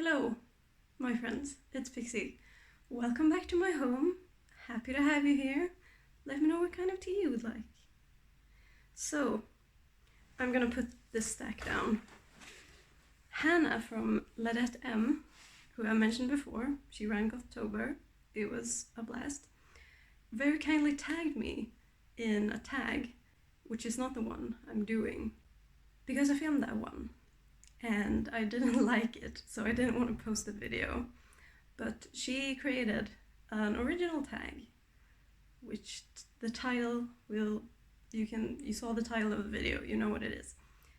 Hello, my friends, it's Pixie. Welcome back to my home. Happy to have you here. Let me know what kind of tea you would like. So, I'm gonna put this stack down. Hannah from Ladette M, who I mentioned before, she ran October. It was a blast. Very kindly tagged me in a tag, which is not the one I'm doing, because I filmed that one. And I didn't like it, so I didn't want to post the video. But she created an original tag, which the title will, you saw the title of the video, you know what it is.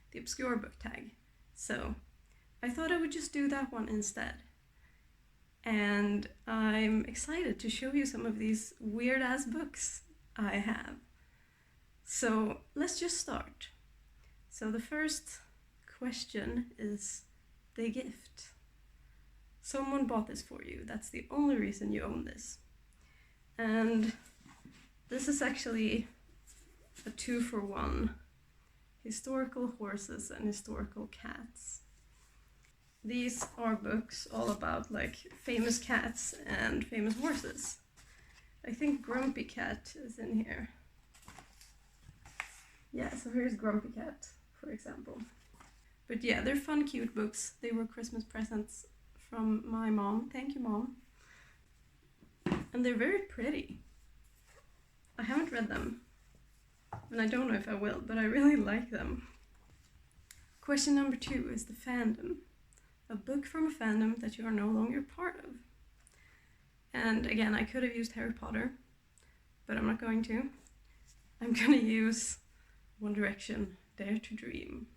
The obscure book tag. So I thought I would just do that one instead. And I'm excited to show you some of these weird ass books I have. So let's just start. So the first question is the gift. Someone bought this for you. That's the only reason you own this. And this is actually a 2-for-1. Historical horses and historical cats. These are books all about like famous cats and famous horses. I think Grumpy Cat is in here. Yeah, so here's Grumpy Cat, for example. But yeah, they're fun, cute books. They were Christmas presents from my mom. Thank you, Mom. And they're very pretty. I haven't read them, and I don't know if I will, but I really like them. Question number 2 is the fandom. A book from a fandom that you are no longer part of. And again, I could have used Harry Potter, but I'm not going to. I'm gonna use One Direction, Dare to Dream.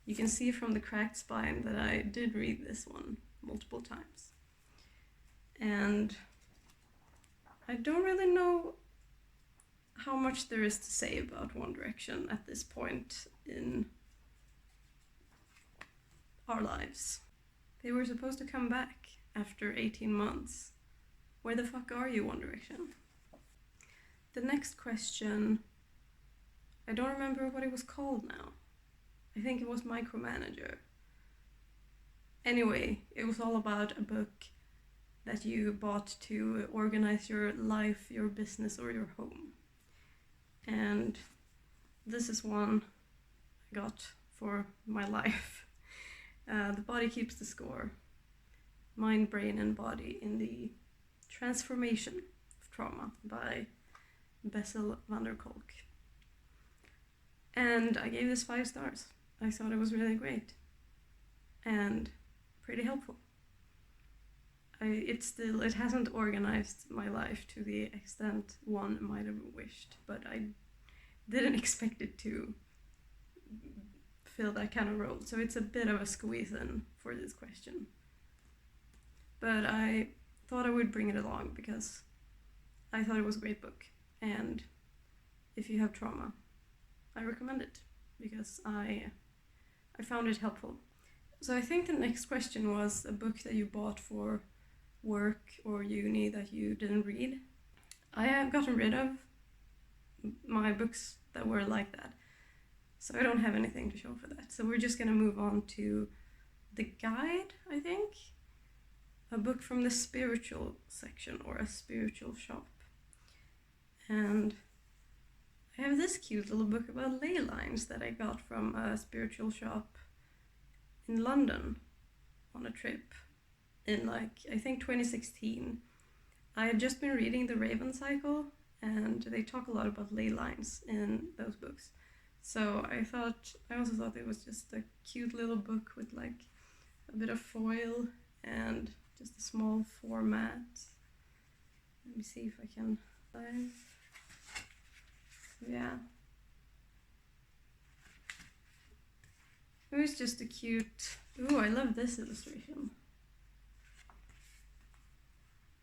You can see from the cracked spine that I did read this one multiple times. And I don't really know how much there is to say about One Direction at this point in our lives. They were supposed to come back after 18 months. Where the fuck are you, One Direction? The next question, I don't remember what it was called now. I think it was Micromanager. Anyway, it was all about a book that you bought to organize your life, your business, or your home. And this is one I got for my life. The Body Keeps the Score. Mind, Brain, and Body in the Transformation of Trauma by Bessel van der Kolk. And I gave this 5 stars. I thought it was really great and pretty helpful. It hasn't organized my life to the extent one might have wished, but I didn't expect it to fill that kind of role. So it's a bit of a squeeze in for this question. But I thought I would bring it along because I thought it was a great book. And if you have trauma, I recommend it because I found it helpful. So I think the next question was a book that you bought for work or uni that you didn't read. I have gotten rid of my books that were like that, so I don't have anything to show for that. So we're just gonna move on to the guide, I think. A book from the spiritual section or a spiritual shop. And I have this cute little book about ley lines that I got from a spiritual shop in London on a trip in I think 2016. I had just been reading The Raven Cycle and they talk a lot about ley lines in those books. So I also thought it was just a cute little book with a bit of foil and just a small format. Let me see if I can find. Yeah. It was just a cute... Ooh, I love this illustration.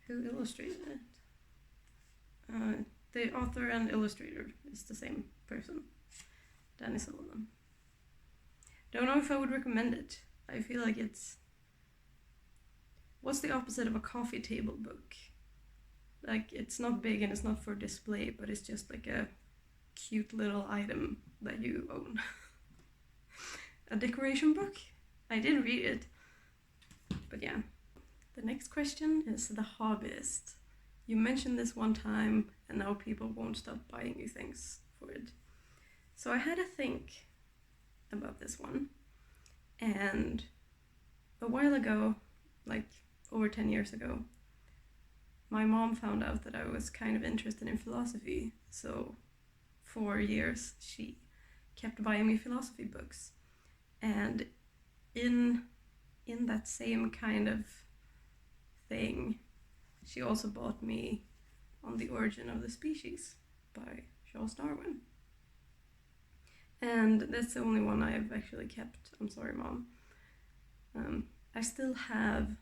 Who illustrated it? The author and illustrator is the same person. Danny Sullivan. Don't know if I would recommend it. I feel like it's... What's the opposite of a coffee table book? It's not big and it's not for display, but it's just like a cute little item that you own. A decoration book? I did read it. But yeah, the next question is the hobbyist. You mentioned this one time, and now people won't stop buying you things for it. So I had to think about this one, and a while ago, like over 10 years ago, my mom found out that I was kind of interested in philosophy, so for years she kept buying me philosophy books. And in that same kind of thing, she also bought me On the Origin of the Species by Charles Darwin. And that's the only one I have actually kept. I'm sorry, Mom. I still have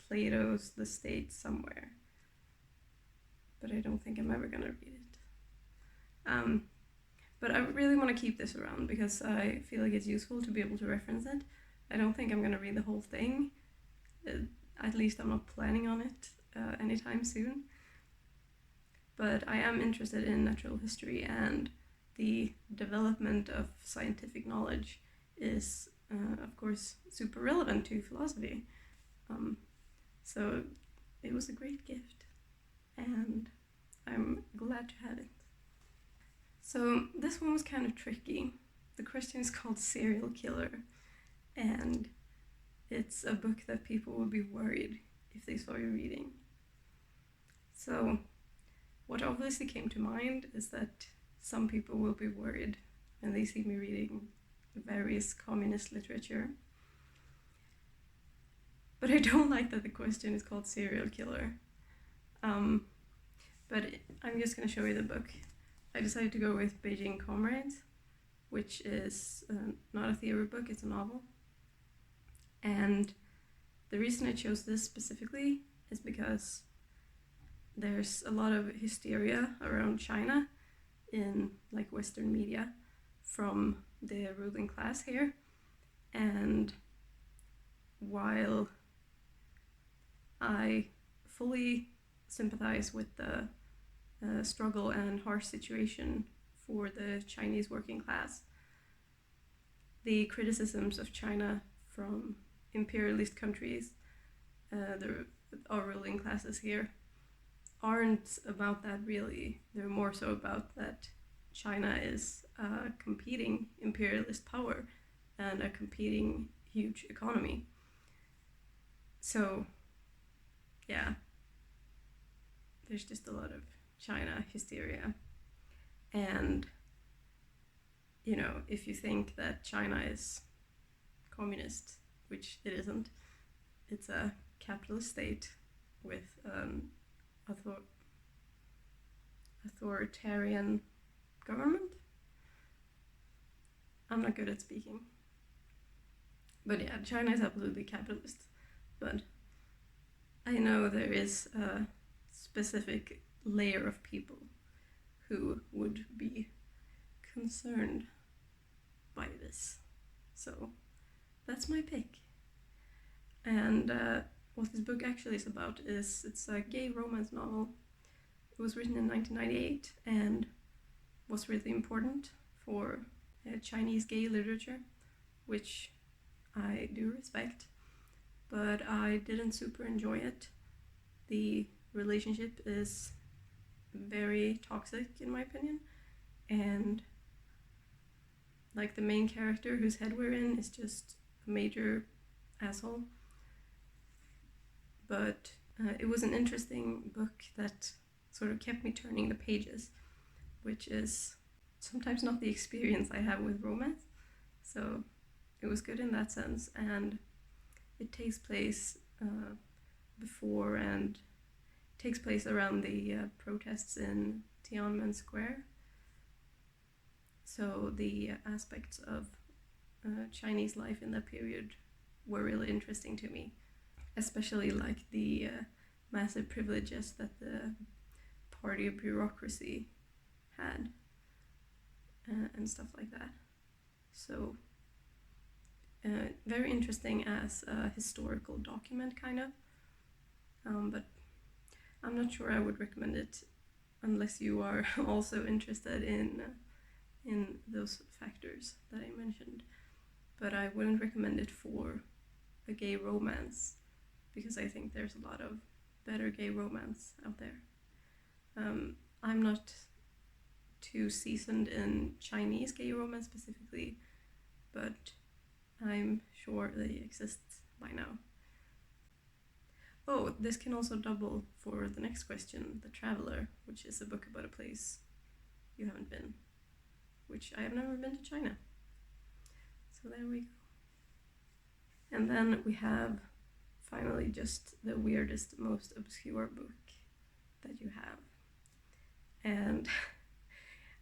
Plato's The State somewhere, but I don't think I'm ever gonna read it. But I really want to keep this around because I feel like it's useful to be able to reference it. I don't think I'm gonna read the whole thing. At least I'm not planning on it anytime soon. But I am interested in natural history, and the development of scientific knowledge is, of course, super relevant to philosophy. So it was a great gift, and I'm glad to have it. So this one was kind of tricky. The question is called Serial Killer, and it's a book that people would be worried if they saw you reading. So what obviously came to mind is that some people will be worried when they see me reading various communist literature. But I don't like that the question is called Serial Killer. But I'm just going to show you the book. I decided to go with Beijing Comrades, which is not a theory book, it's a novel. And the reason I chose this specifically is because there's a lot of hysteria around China in like Western media from the ruling class here. And while I fully sympathize with the struggle and harsh situation for the Chinese working class, the criticisms of China from imperialist countries, our ruling classes here, aren't about that really. They're more so about that China is a competing imperialist power and a competing huge economy. So yeah, there's just a lot of China hysteria. And you know, if you think that China is communist, which it isn't, it's a capitalist state with authoritarian government. I'm not good at speaking. But yeah, China is absolutely capitalist. But I know there is a specific layer of people who would be concerned by this. So that's my pick. And what this book actually is about is it's a gay romance novel. It was written in 1998 and was really important for Chinese gay literature, which I do respect, but I didn't super enjoy it. The relationship is very toxic in my opinion, and like the main character whose head we're in is just a major asshole. But it was an interesting book that sort of kept me turning the pages, which is sometimes not the experience I have with romance. So it was good in that sense, and it takes place before and takes place around the protests in Tiananmen Square. So the aspects of Chinese life in that period were really interesting to me, especially like the massive privileges that the party of bureaucracy had and stuff like that. So very interesting as a historical document kind of, but I'm not sure I would recommend it unless you are also interested in those factors that I mentioned. But I wouldn't recommend it for a gay romance because I think there's a lot of better gay romance out there. I'm not too seasoned in Chinese gay romance specifically, but I'm sure they exist by now. Oh, this can also double for the next question, The Traveler, which is a book about a place you haven't been, which I have never been to China. So there we go. And then we have finally just the weirdest, most obscure book that you have. And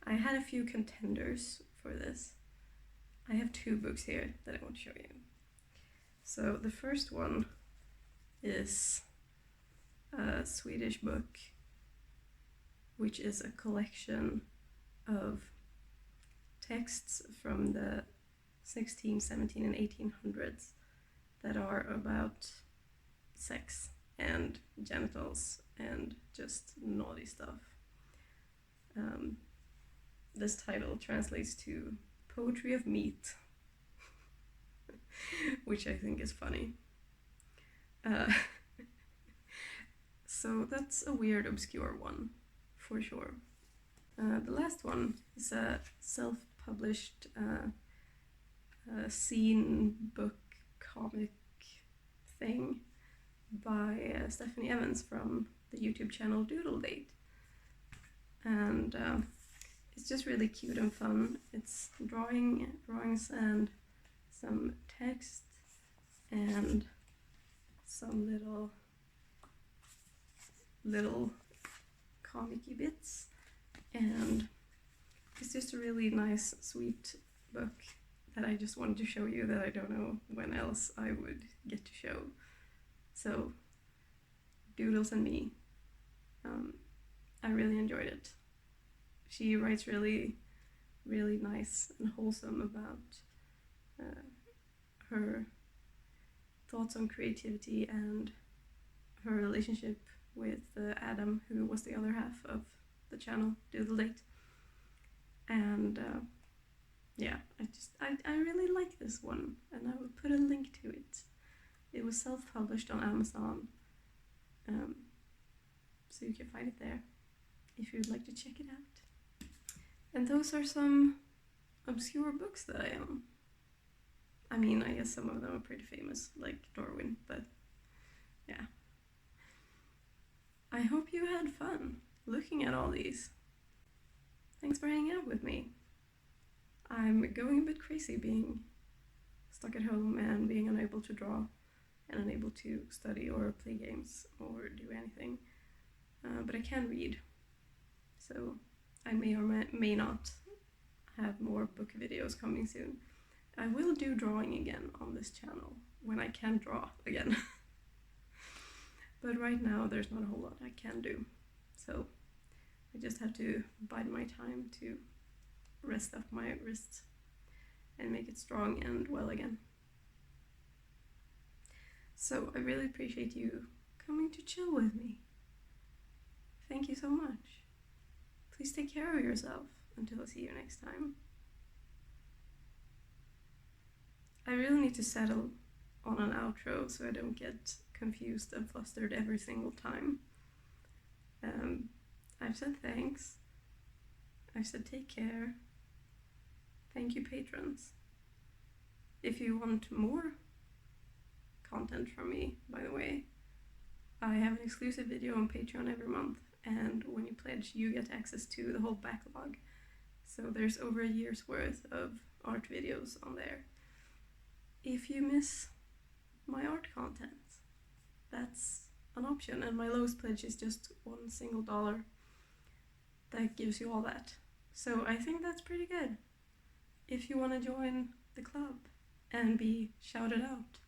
I had a few contenders for this. I have 2 books here that I want to show you. So the first one is a Swedish book, which is a collection of texts from the 16th, 17th, and 1800s that are about sex and genitals and just naughty stuff. This title translates to Poetry of Meat, which I think is funny. So that's a weird, obscure one, for sure. The last one is a self-published scene book comic thing by Stephanie Evans from the YouTube channel Doodle. And it's just really cute and fun. It's drawings and some text and some little comic-y bits, and it's just a really nice, sweet book that I just wanted to show you, that I don't know when else I would get to show. So, Doodles and me. I really enjoyed it. She writes really, really nice and wholesome about her thoughts on creativity and her relationship with Adam, who was the other half of the channel Doodle. And yeah, I really like this one, and I will put a link to it. It was self-published on Amazon, so you can find it there if you'd like to check it out. And those are some obscure books that I own. I mean, I guess some of them are pretty famous, like Darwin, but yeah. I hope you had fun looking at all these. Thanks for hanging out with me. I'm going a bit crazy being stuck at home and being unable to draw and unable to study or play games or do anything. But I can read, so I may or may not have more book videos coming soon. I will do drawing again on this channel when I can draw again. But right now there's not a whole lot I can do, so I just have to bide my time to rest up my wrists and make it strong and well again. So I really appreciate you coming to chill with me. Thank you so much. Please take care of yourself until I see you next time. I really need to settle on an outro so I don't get confused and flustered every single time. I've said thanks. I've said take care. Thank you, patrons. If you want more content from me, by the way, I have an exclusive video on Patreon every month, and when you pledge, you get access to the whole backlog. So there's over a year's worth of art videos on there. If you miss my art content, that's an option, and my lowest pledge is just $1 single that gives you all that. So I think that's pretty good. If you want to join the club and be shouted out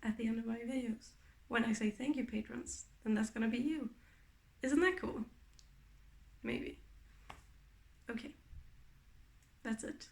at the end of my videos when I say thank you, patrons, then that's gonna be you. Isn't that cool? Maybe. Okay, that's it.